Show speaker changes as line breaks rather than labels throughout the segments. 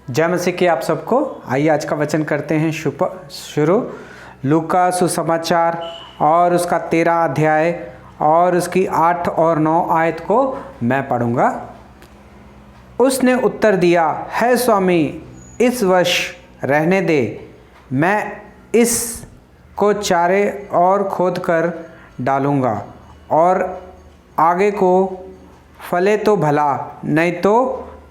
जय मसीह की आप सबको। आइए आज का वचन करते हैं शुरू। लूका सुसमाचार और उसका 13 अध्याय और उसकी 8 और 9 आयत को मैं पढ़ूंगा। उसने उत्तर दिया, है स्वामी, इस वर्ष रहने दे, मैं इस को चारे और खोद कर डालूंगा और आगे को फले तो भला, नहीं तो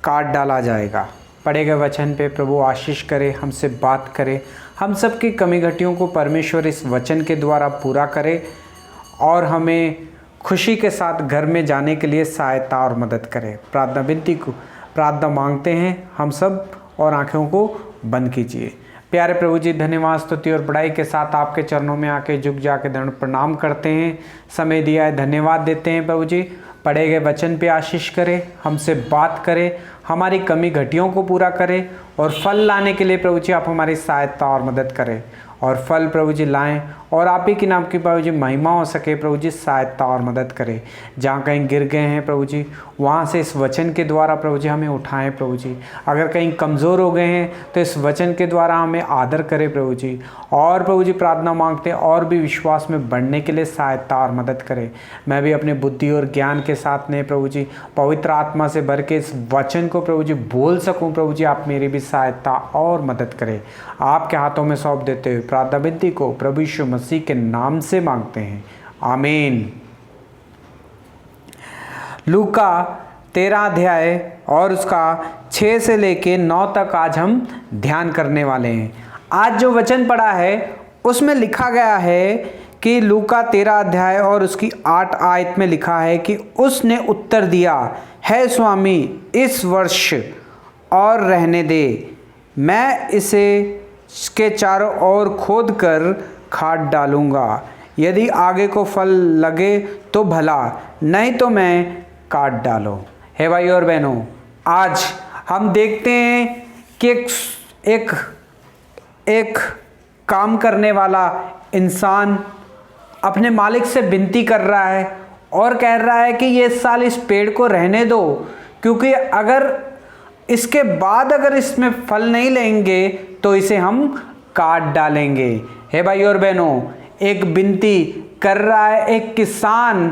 काट डाला जाएगा। पढ़े गए वचन पे प्रभु आशीष करे, हमसे बात करे, हम सब की कमी घटियों को परमेश्वर इस वचन के द्वारा पूरा करे और हमें खुशी के साथ घर में जाने के लिए सहायता और मदद करे। प्रार्थना मांगते हैं हम सब, और आंखों को बंद कीजिए। प्यारे प्रभु जी, धन्यवाद, स्तुति और बड़ाई के साथ आपके चरणों में आके झुक जाके दंड प्रणाम करते हैं। समय दिया है, धन्यवाद देते हैं प्रभु जी। पढ़े गए वचन पे आशीष करें, हमसे बात करें, हमारी कमी घटियों को पूरा करें और फल लाने के लिए प्रभु जी आप हमारी सहायता और मदद करें और फल प्रभु जी लाएं और आप ही के नाम की प्रभु जी महिमा हो सके। प्रभु जी सहायता और मदद करें। जहाँ कहीं गिर गए हैं प्रभु जी, वहाँ से इस वचन के द्वारा प्रभु जी हमें उठाएं प्रभु जी। अगर कहीं कमज़ोर हो गए हैं तो इस वचन के द्वारा हमें आदर करें प्रभु जी। और प्रभु जी प्रार्थना मांगते हैं और भी विश्वास में बढ़ने के लिए सहायता और मदद करें। मैं भी अपने बुद्धि और ज्ञान के साथ ने प्रभु जी पवित्र आत्मा से भर के इस वचन को प्रभु जी बोल सकूं। प्रभु जी आप मेरी भी सहायता और मदद करें। आपके हाथों में सौंप देते हुए प्रार्थना विनती को प्रभु यीशु मसीह के नाम से मांगते हैं, आमीन। लूका 13 अध्याय और उसका 6 से लेके 9 तक आज हम ध्यान करने वाले हैं। आज जो वचन पढ़ा है उसमें लिखा गया है कि लूका 13 अध्याय और उसकी 8 आयत में लिखा है कि उसने उत्तर दिया, है स्वामी, इस वर्ष और रहने दे, मैं इसे के चारों ओर खोद कर खाद डालूंगा, यदि आगे को फल लगे तो भला, नहीं तो मैं काट डालो। हे भाई और बहनों, आज हम देखते हैं कि एक काम करने वाला इंसान अपने मालिक से विनती कर रहा है और कह रहा है कि ये साल इस पेड़ को रहने दो, क्योंकि अगर इसके बाद अगर इसमें फल नहीं लेंगे तो इसे हम काट डालेंगे। हे भाई और बहनों, एक विनती कर रहा है एक किसान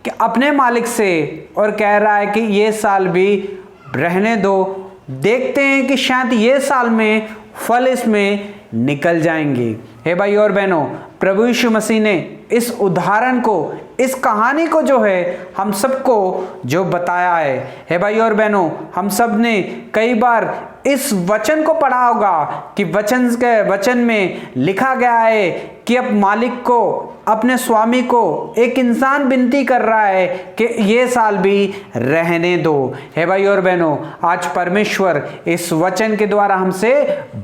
कि अपने मालिक से, और कह रहा है कि ये साल भी रहने दो, देखते हैं कि शायद ये साल में फल इसमें निकल जाएंगे। हे भाई और बहनों, प्रभु यीशु मसीह ने इस उदाहरण को, इस कहानी को जो है हम सबको जो बताया है। हे भाई और बहनों, हम सब ने कई बार इस वचन को पढ़ा होगा कि वचन में लिखा गया है कि अब मालिक को, अपने स्वामी को एक इंसान विनती कर रहा है कि ये साल भी रहने दो। हे भाई और बहनों, आज परमेश्वर इस वचन के द्वारा हमसे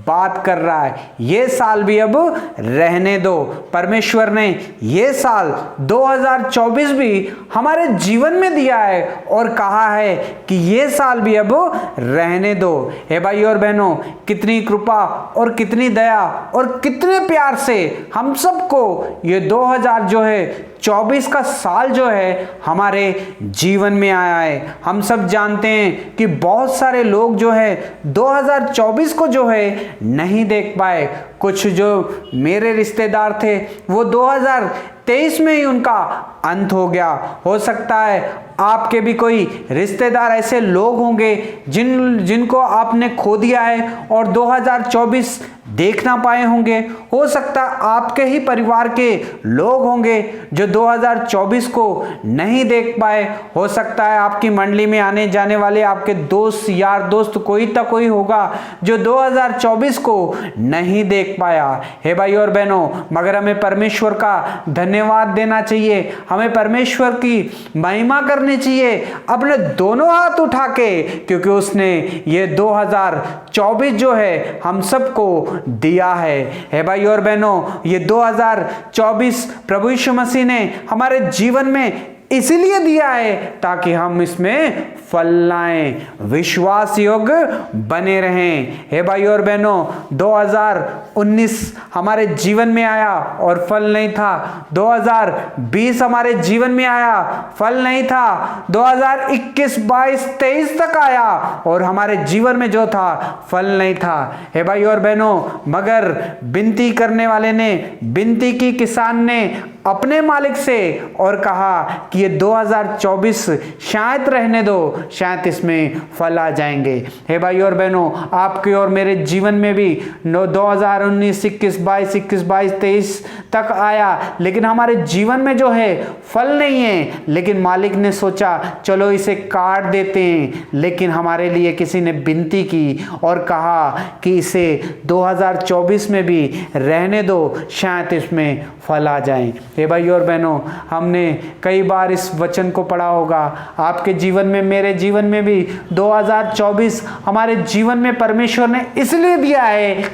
बात कर रहा है, ये साल भी अब रहने दो। परमेश्वर ने ये साल 2024 भी हमारे जीवन में दिया है और कहा है कि ये साल भी अब रहने दो। हे भाई और बहनों, कितनी कृपा और कितनी दया और कितने प्यार से हम सबको ये 2024 का साल जो है हमारे जीवन में आया है। हम सब जानते हैं कि बहुत सारे लोग जो है 2024 को जो है नहीं देख पाए। कुछ जो मेरे रिश्तेदार थे वो 2023 में ही उनका अंत हो गया। हो सकता है आपके भी कोई रिश्तेदार ऐसे लोग होंगे जिनको आपने खो दिया है और 2024 देख ना पाए होंगे। हो सकता है आपके ही परिवार के लोग होंगे जो 2024 को नहीं देख पाए। हो सकता है आपकी मंडली में आने जाने वाले आपके दोस्त, यार दोस्त, कोई तो कोई होगा जो 2024 को नहीं देख पाया। हे भाई और बहनों, मगर हमें परमेश्वर का धन्यवाद देना चाहिए, हमें परमेश्वर की महिमा करनी चाहिए अपने दोनों हाथ उठा के, क्योंकि उसने ये 2024 जो है हम सबको दिया है। हे भाई और बहनों, ये 2024 प्रभु यीशु मसीह ने हमारे जीवन में इसलिए दिया है ताकि हम इसमें फल लाएं, विश्वास योग्य बने रहें। हे भाइयों और बहनों, 2019 हमारे जीवन में आया और फल नहीं था। 2020 हमारे जीवन में आया, फल नहीं था। 2021, 22, 23 तक आया और हमारे जीवन में जो था फल नहीं था। हे भाइयों और बहनों, मगर विनती करने वाले ने विनती की, किसान ने अपने मालिक से और कहा कि ये 2024 शायद रहने दो, शायद इसमें फल आ जाएंगे। हे भाइयों और बहनों, आपके और मेरे जीवन में भी 2019, 21, 22, 23 तक आया, लेकिन हमारे जीवन में जो है फल नहीं है। लेकिन मालिक ने सोचा चलो इसे काट देते हैं, लेकिन हमारे लिए किसी ने विनती की और कहा कि इसे 2024 में भी रहने दो, शायद इसमें फल आ जाएं। हे भाइयों और बहनों, हमने कई बार इस वचन को पढ़ा होगा। आपके जीवन में, मेरे जीवन में भी 2024 हमारे जीवन में परमेश्वर ने इसलिए दिया है,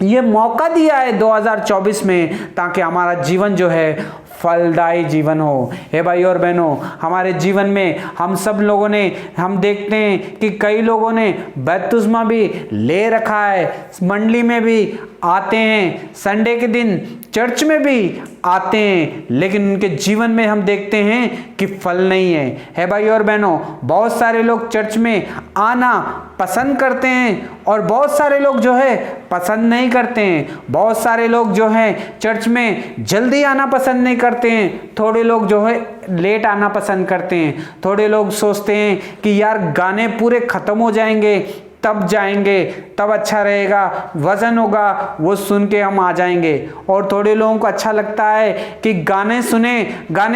ये मौका दिया है 2024 में, ताकि हमारा जीवन जो है फलदायी जीवन हो। हे भाइयों और बहनों, हमारे जीवन में हम सब लोगों ने, हम देखते हैं कि कई लोगों ने बपतिस्मा भी ले रखा है, मंडली में भी आते हैं, संडे के दिन चर्च में भी आते हैं, लेकिन उनके जीवन में हम देखते हैं कि फल नहीं है। हे भाइयों और बहनों, बहुत सारे लोग चर्च में आना पसंद करते हैं और बहुत सारे लोग जो है पसंद नहीं करते हैं। बहुत सारे लोग जो हैं चर्च में जल्दी आना पसंद नहीं करते हैं, थोड़े लोग जो है लेट आना पसंद करते हैं। थोड़े लोग सोचते हैं कि यार गाने पूरे खत्म हो जाएंगे तब जाएंगे, तब अच्छा रहेगा, वजन होगा, वो सुन के हम आ जाएंगे। और थोड़े लोगों को अच्छा लगता है कि गाने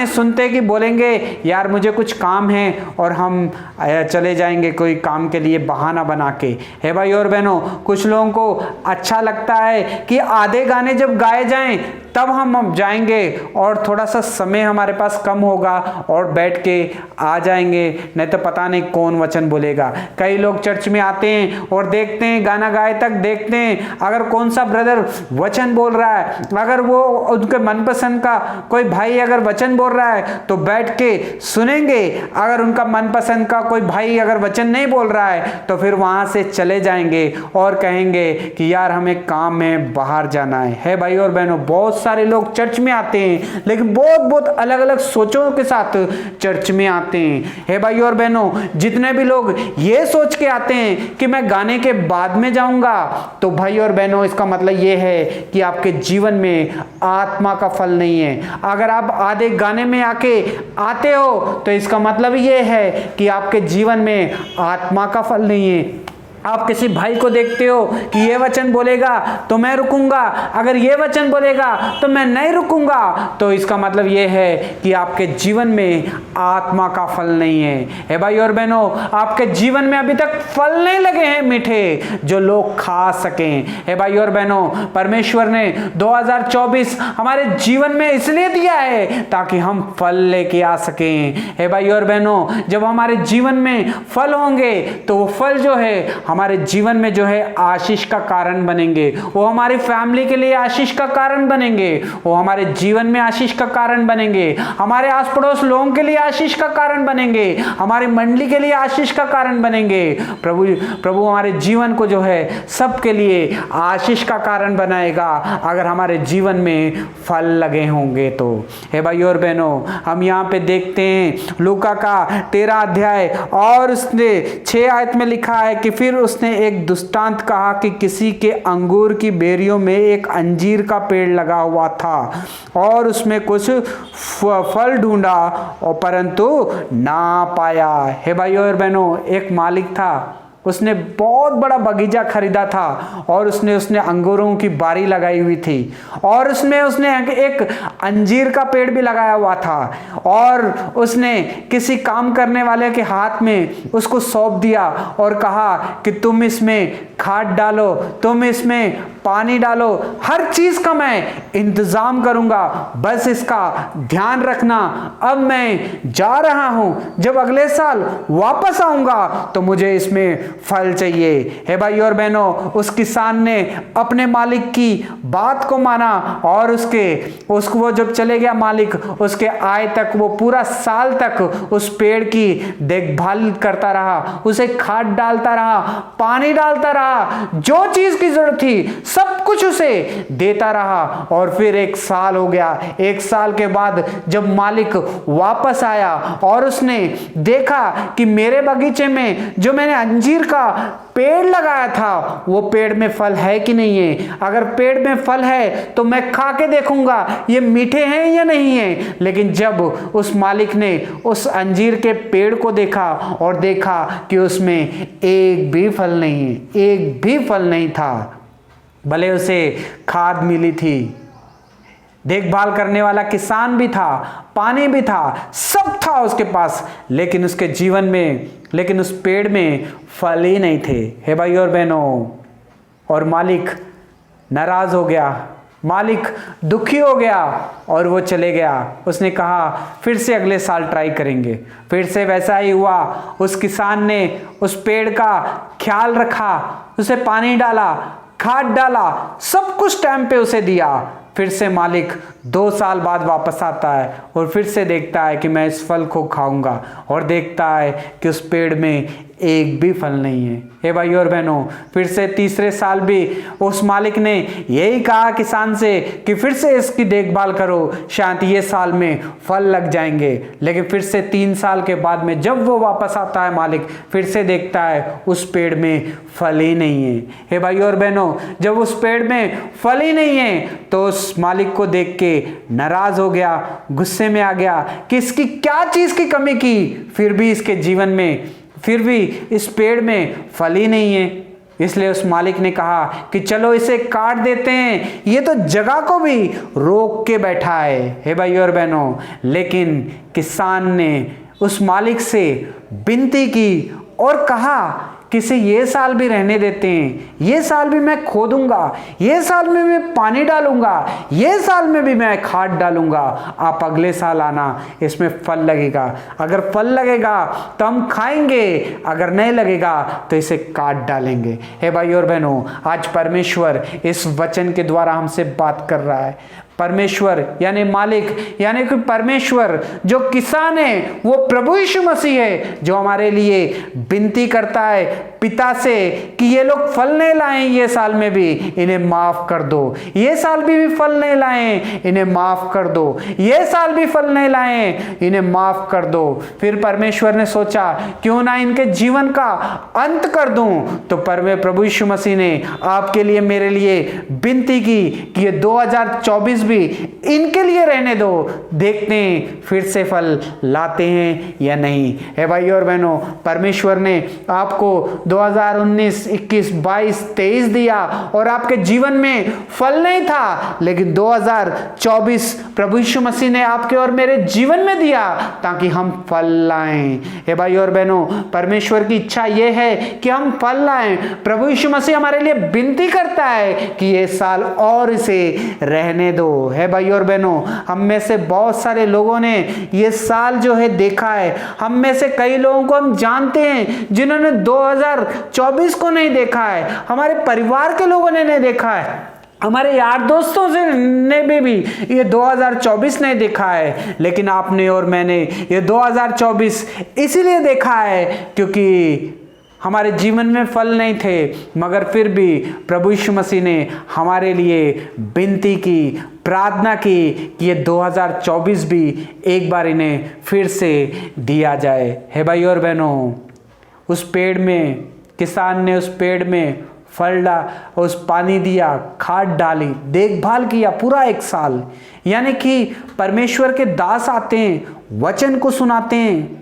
सुनते कि बोलेंगे यार मुझे कुछ काम है और हम चले जाएंगे कोई काम के लिए बहाना बना के। हे भाई और बहनों, कुछ लोगों को अच्छा लगता है कि आधे गाने जब गाए जाएं तब हम जाएंगे और थोड़ा सा समय हमारे पास कम होगा और बैठ के आ जाएंगे, नहीं तो पता नहीं कौन वचन बोलेगा। कई लोग चर्च में आते हैं और देखते हैं, गाना गाए तक देखते हैं अगर कौन सा ब्रदर वचन बोल रहा है, अगर वो उनके मनपसंद का कोई भाई अगर वचन बोल रहा है तो बैठ के सुनेंगे। अगर उनका मनपसंद का कोई भाई अगर वचन नहीं बोल रहा है तो फिर वहां से चले जाएंगे और कहेंगे कि यार हमें काम में बाहर जाना है। हे भाई और बहनों, बहुत सारे लोग चर्च में आते हैं लेकिन बहुत अलग अलग सोचों के साथ चर्च में आते हैं। हे भाई और बहनों, जितने भी लोग ये सोच के आते हैं कि मैं गाने के बाद में जाऊंगा, तो भाई और बहनों इसका मतलब ये है कि आपके जीवन में आत्मा का फल नहीं है। अगर आप आधे गाने में आके आते हो तो इसका मतलब ये है कि आपके जीवन में आत्मा का फल नहीं है। आप किसी भाई को देखते हो कि ये वचन बोलेगा तो मैं रुकूंगा, अगर ये वचन बोलेगा तो मैं नहीं रुकूंगा, तो इसका मतलब ये है कि आपके जीवन में आत्मा का फल नहीं है। हे भाई और बहनों, आपके जीवन में अभी तक फल नहीं लगे हैं मीठे जो लोग खा सकें। हे भाई और बहनों, परमेश्वर ने 2024 हमारे जीवन में इसलिए दिया है ताकि हम फल लेके आ सकें। हे भाई और बहनों, जब हमारे जीवन में फल होंगे तो वो फल जो है हमारे जीवन में जो है आशीष का कारण बनेंगे, वो हमारी फैमिली के लिए आशीष का कारण बनेंगे, वो हमारे जीवन में आशीष का कारण बनेंगे, हमारे आस पड़ोस लोगों के लिए आशीष का कारण बनेंगे, हमारी मंडली के लिए आशीष का कारण बनेंगे। प्रभु हमारे जीवन को जो है सबके लिए आशीष का कारण बनाएगा अगर हमारे जीवन में फल लगे होंगे तो। हे भाई और बहनों, हम यहाँ पे देखते हैं लूका का 13 अध्याय और उसने 6 आयत में लिखा है कि फिर उसने एक दृष्टांत कहा कि किसी के अंगूर की बेरियों में एक अंजीर का पेड़ लगा हुआ था और उसमें कुछ फल ढूंढा और परंतु ना पाया। हे भाइयों और बहनों, एक मालिक था, उसने बहुत बड़ा बगीचा खरीदा था और उसने अंगूरों की बारी लगाई हुई थी और उसने एक अंजीर का पेड़ भी लगाया हुआ था और उसने किसी काम करने वाले के हाथ में उसको सौंप दिया और कहा कि तुम इसमें खाद डालो, तुम इसमें पानी डालो, हर चीज का मैं इंतजाम करूंगा, बस इसका ध्यान रखना। अब मैं जा रहा हूं, जब अगले साल वापस आऊंगा तो मुझे इसमें फल चाहिए। हे भाई और बहनों, उस किसान ने अपने मालिक की बात को माना और उसको वो जब चले गया मालिक, उसके आय तक वो पूरा साल तक उस पेड़ की देखभाल करता रहा, उसे खाद डालता रहा, पानी डालता रहा, जो चीज की जरूरत थी सब कुछ उसे देता रहा। और फिर 1 साल हो गया। 1 साल के बाद जब मालिक वापस आया और उसने देखा कि मेरे बगीचे में जो मैंने अंजीर का पेड़ लगाया था वो पेड़ में फल है कि नहीं है, अगर पेड़ में फल है तो मैं खा के देखूंगा ये मीठे हैं या नहीं है। लेकिन जब उस मालिक ने उस अंजीर के पेड़ को देखा और देखा कि उसमें एक भी फल नहीं है, एक भी फल नहीं था, भले उसे खाद मिली थी, देखभाल करने वाला किसान भी था, पानी भी था, सब था उसके पास, लेकिन उसके जीवन में, लेकिन उस पेड़ में फल ही नहीं थे। हे भाई और बहनों, और मालिक नाराज हो गया, मालिक दुखी हो गया और वो चले गया। उसने कहा फिर से अगले साल ट्राई करेंगे। फिर से वैसा ही हुआ। उस किसान ने उस पेड़ का ख्याल रखा, उसे पानी डाला, खाद डाला, सब कुछ टाइम पे उसे दिया। फिर से मालिक 2 साल बाद वापस आता है और फिर से देखता है कि मैं इस फल को खाऊंगा, और देखता है कि उस पेड़ में एक भी फल नहीं है। हे भाई और बहनों, फिर से तीसरे साल भी उस मालिक ने यही कहा किसान से कि फिर से इसकी देखभाल करो, शायद ये साल में फल लग जाएंगे। लेकिन फिर से 3 साल के बाद में जब वो वापस आता है मालिक, फिर से देखता है उस पेड़ में फल ही नहीं है। हे भाई और बहनों, जब उस पेड़ में फल ही नहीं है तो उस मालिक को देख के नाराज हो गया, गुस्से में आ गया कि इसकी क्या चीज की कमी की, फिर भी इसके जीवन में, फिर भी इस पेड़ में फल ही नहीं है। इसलिए उस मालिक ने कहा कि चलो इसे काट देते हैं, ये तो जगह को भी रोक के बैठा है। हे भाई और बहनों, लेकिन किसान ने उस मालिक से विनती की और कहा कि इसे ये साल भी रहने देते हैं, ये साल भी मैं खोदूंगा, ये साल में मैं पानी डालूंगा, ये साल में भी मैं खाद डालूंगा, आप अगले साल आना, इसमें फल लगेगा, अगर फल लगेगा तो हम खाएंगे, अगर नहीं लगेगा तो इसे काट डालेंगे। हे भाई और बहनों, आज परमेश्वर इस वचन के द्वारा हमसे बात कर रहा है। परमेश्वर यानी मालिक, यानी कि परमेश्वर जो किसान है वो प्रभु यीशु मसीह है, जो हमारे लिए विनती करता है पिता से कि ये लोग फल नहीं लाए ये साल में भी, इन्हें माफ कर दो, ये साल भी फल नहीं लाए, इन्हें माफ कर दो, ये साल भी फल नहीं लाए, इन्हें माफ कर दो। फिर परमेश्वर ने सोचा क्यों ना इनके जीवन का अंत कर दूं, तो प्रभु यीशु मसीह ने आपके लिए, मेरे लिए विनती की कि ये 2024 भी इनके लिए रहने दो, देखते हैं फिर से फल लाते हैं या नहीं। हे भाई और बहनों, परमेश्वर ने आपको 2019, 21, 22, 23 दिया और आपके जीवन में फल नहीं था, लेकिन 2024 प्रभु यीशु मसीह ने आपके और मेरे जीवन में दिया ताकि हम फल लाएं। हे भाई और बहनों, परमेश्वर की इच्छा यह है कि हम फल लाएं। प्रभु यीशु मसीह हमारे लिए विनती करता है कि ये साल और इसे रहने दो। है भाई और बहनों, हम में से बहुत सारे लोगों ने ये साल जो है देखा है, हम में से कई लोगों को हम जानते हैं जिन्होंने 2024 को नहीं देखा है, हमारे परिवार के लोगों ने नहीं देखा है, हमारे यार दोस्तों से ने भी ये 2024 नहीं देखा है, लेकिन आपने और मैंने ये 2024 इसीलिए देखा है क्योंकि हमारे जीवन में फल नहीं थे, मगर फिर भी प्रभु यीशु मसीह ने हमारे लिए विनती की, प्रार्थना की कि ये 2024 भी एक बार इन्हें फिर से दिया जाए। हे भाई और बहनों, उस पेड़ में, किसान ने उस पेड़ में फल डाला, उस पानी दिया, खाद डाली, देखभाल किया पूरा 1 साल। यानी कि परमेश्वर के दास आते हैं, वचन को सुनाते हैं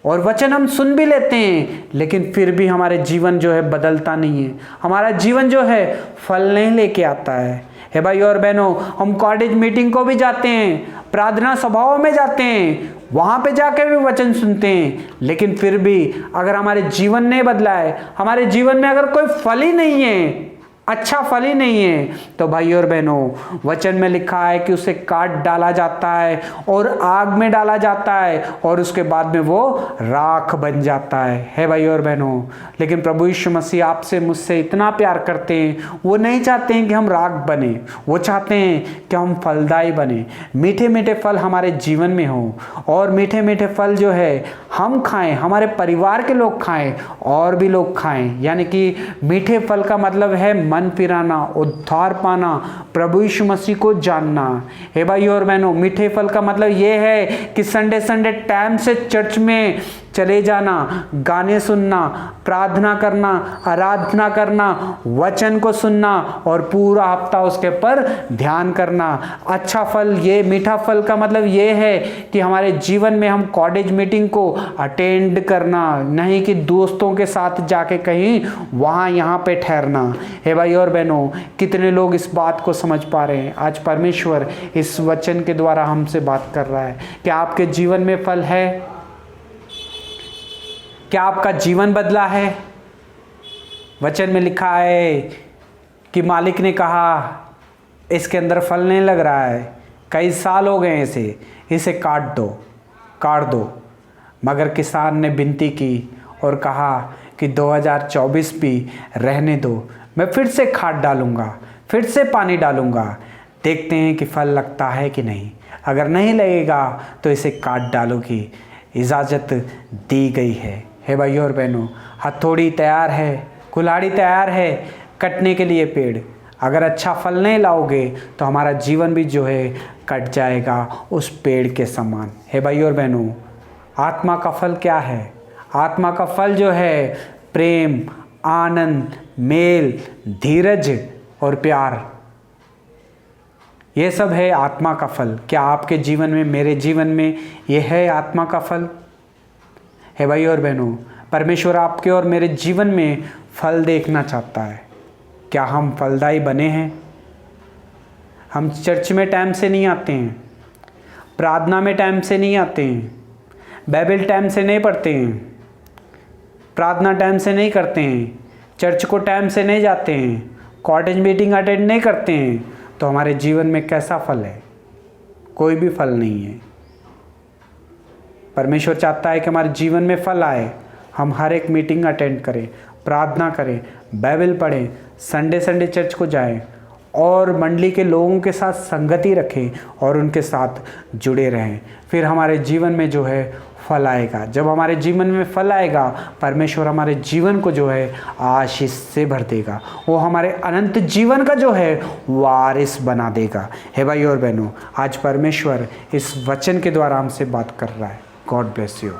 और वचन हम सुन भी लेते हैं, लेकिन फिर भी हमारे जीवन जो है बदलता नहीं है, हमारा जीवन जो है फल नहीं लेके आता है। हे भाई और बहनों, हम कॉलेज मीटिंग को भी जाते हैं, प्रार्थना सभाओं में जाते हैं, वहाँ पे जाकर भी वचन सुनते हैं, लेकिन फिर भी अगर हमारे जीवन नहीं बदला है, हमारे जीवन में अगर कोई फल ही नहीं है, अच्छा फल ही नहीं है, तो भाई और बहनों वचन में लिखा है कि उसे काट डाला जाता है और आग में डाला जाता है और उसके बाद में वो राख बन जाता है भाई और बहनों। लेकिन प्रभु यीशु मसीह आपसे मुझसे इतना प्यार करते हैं, वो नहीं चाहते हैं कि हम राख बने, वो चाहते हैं कि हम फलदायी बने, मीठे मीठे फल हमारे जीवन में हो और मीठे मीठे फल जो है हम खाएं, हमारे परिवार के लोग खाएं और भी लोग खाएं। यानी कि मीठे फल का मतलब है मन फिराना, उद्धार पाना, प्रभु यीशु मसीह को जानना। हे भाई और बहनों, मीठे फल का मतलब ये है कि संडे संडे टाइम से चर्च में चले जाना, गाने सुनना, प्रार्थना करना, आराधना करना, वचन को सुनना और पूरा हफ्ता उसके पर ध्यान करना। अच्छा फल, ये मीठा फल का मतलब ये है कि हमारे जीवन में हम कॉलेज मीटिंग को अटेंड करना, नहीं कि दोस्तों के साथ जाके कहीं वहाँ यहाँ पे ठहरना। हे भाई और बहनों, कितने लोग इस बात को समझ पा रहे हैं? आज परमेश्वर इस वचन के द्वारा हमसे बात कर रहा है कि आपके जीवन में फल है? क्या आपका जीवन बदला है? वचन में लिखा है कि मालिक ने कहा इसके अंदर फल नहीं लग रहा है, कई साल हो गए इसे काट दो। मगर किसान ने विनती की और कहा कि 2024 भी रहने दो, मैं फिर से खाद डालूंगा, फिर से पानी डालूंगा, देखते हैं कि फल लगता है कि नहीं। अगर नहीं लगेगा तो इसे काट डालो की इजाज़त दी गई है। हे भाइयों और बहनों, हथौड़ी तैयार है, कुल्हाड़ी तैयार है कटने के लिए पेड़। अगर अच्छा फल नहीं लाओगे तो हमारा जीवन भी जो है कट जाएगा उस पेड़ के समान। हे भाइयों और बहनों, आत्मा का फल क्या है? आत्मा का फल जो है प्रेम, आनंद, मेल, धीरज और प्यार, ये सब है आत्मा का फल। क्या आपके जीवन में, मेरे जीवन में ये है आत्मा का फल? हे भाई और बहनों, परमेश्वर आपके और मेरे जीवन में फल देखना चाहता है। क्या हम फलदायी बने हैं? हम चर्च में टाइम से नहीं आते हैं, प्रार्थना में टाइम से नहीं आते हैं, बाइबल टाइम से नहीं पढ़ते हैं, प्रार्थना टाइम से नहीं करते हैं, चर्च को टाइम से नहीं जाते हैं, कॉलेज मीटिंग अटेंड नहीं करते हैं, तो हमारे जीवन में कैसा फल है? कोई भी फल नहीं है। परमेश्वर चाहता है कि हमारे जीवन में फल आए, हम हर एक मीटिंग अटेंड करें, प्रार्थना करें, बाइबल पढ़ें, संडे संडे चर्च को जाएं और मंडली के लोगों के साथ संगति रखें और उनके साथ जुड़े रहें। फिर हमारे जीवन में जो है फल आएगा। जब हमारे जीवन में फल आएगा, परमेश्वर हमारे जीवन को जो है आशीष से भर देगा, वो हमारे अनंत जीवन का जो है वारिस बना देगा। हे भाई और बहनों, आज परमेश्वर इस वचन के द्वारा हमसे बात कर रहा है। God bless you.